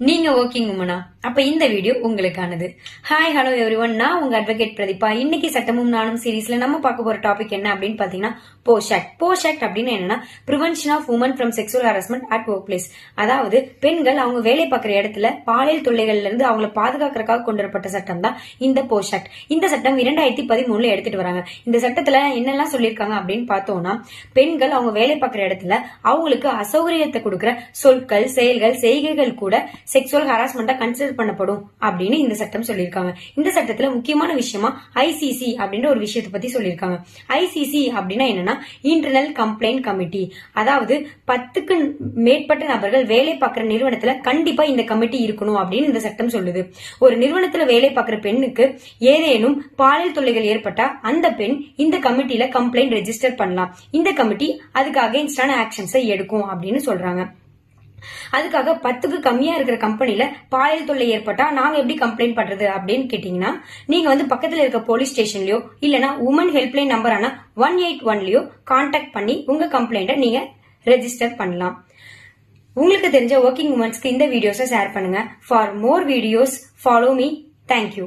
நீங்க ஒர்க்கிங் உமனா? அப்ப இந்த வீடியோ உங்களுக்கானது. ஹாய் ஹலோ எவ்ரிவன், நான் உங்க அட்வொகேட் பிரதீபா. இன்னைக்கு சட்டமும் நானும் சீரீஸ்ல நம்ம பார்க்க போற டாபிக் என்ன அப்படின்னு பாத்தீங்கன்னா போஷ் ஆக்ட். போஷ் ஆக்ட் அப்படின்னு என்னன்னா prevention of women from sexual harassment at workplace. அதாவது பெண்கள் அவங்க வேலை பார்க்குற இடத்துல பாலியல் தொல்லைகள்ல இருந்து அவங்களை பாதுகாக்கிறதுக்காக கொண்டு வரப்பட்ட சட்டம் தான் இந்த போஷ் ஆக்ட். இந்த சட்டம் 2013 எடுத்துட்டு வராங்க. இந்த சட்டத்துல என்னெல்லாம் சொல்லியிருக்காங்க அப்படின்னு பார்த்தோம்னா, பெண்கள் அவங்க வேலை பார்க்குற இடத்துல அவங்களுக்கு அசௌகரியத்தை கொடுக்கிற சொற்கள், செயல்கள், செய்கைகள் கூட செக்ஷுவல் ஹராஸ்மெண்டா கன்சிடர் பண்ணப்படும் அப்படின்னு இந்த சட்டம் சொல்லியிருக்காங்க. இந்த சட்டத்துல முக்கியமான விஷயமா ஐசிசி அப்படின்ற ஒரு விஷயத்தை பத்தி சொல்லியிருக்காங்க. ஐசிசி அப்படின்னா என்னன்னா இன்டர்னல் கம்ப்ளைண்ட் கமிட்டி. அதாவது 10க்கு மேற்பட்ட நபர்கள் வேலை பார்க்கிற நிறுவனத்துல கண்டிப்பா இந்த கமிட்டி இருக்கணும் அப்படின்னு இந்த சட்டம் சொல்லுது. ஒரு நிறுவனத்துல வேலை பார்க்கிற பெண்ணுக்கு ஏதேனும் பாலியல் தொல்லைகள் ஏற்பட்டா அந்த பெண் இந்த கமிட்டியில கம்ப்ளைண்ட் ரெஜிஸ்டர் பண்ணலாம். இந்த கமிட்டி அதுக்கு அகைன்ஸ்டான ஆக்ஷன்ஸை எடுக்கும் அப்படின்னு சொல்றாங்க. அதுக்காக 10க்கு கம்மியா இருக்கிற கம்பெனில பாலியல் தொல்லை ஏற்பட்டா நாங்க எப்படி கம்ப்ளைண்ட் பண்றது அப்படின்னு கேட்டீங்கன்னா, நீங்க பக்கத்துல இருக்க போலீஸ் ஸ்டேஷன்லயோ இல்லனா உமன் ஹெல்ப்லைன் நம்பரான 181லயோ கான்டாக்ட் பண்ணி உங்க கம்ப்ளைண்ட்டை நீங்க ரெஜிஸ்டர் பண்ணலாம். உங்களுக்கு தெரிஞ்ச ஒர்க்கிங் உமன்ஸ்க்கு இந்த வீடியோஸை ஷேர் பண்ணுங்க. For more videos follow me. Thank you.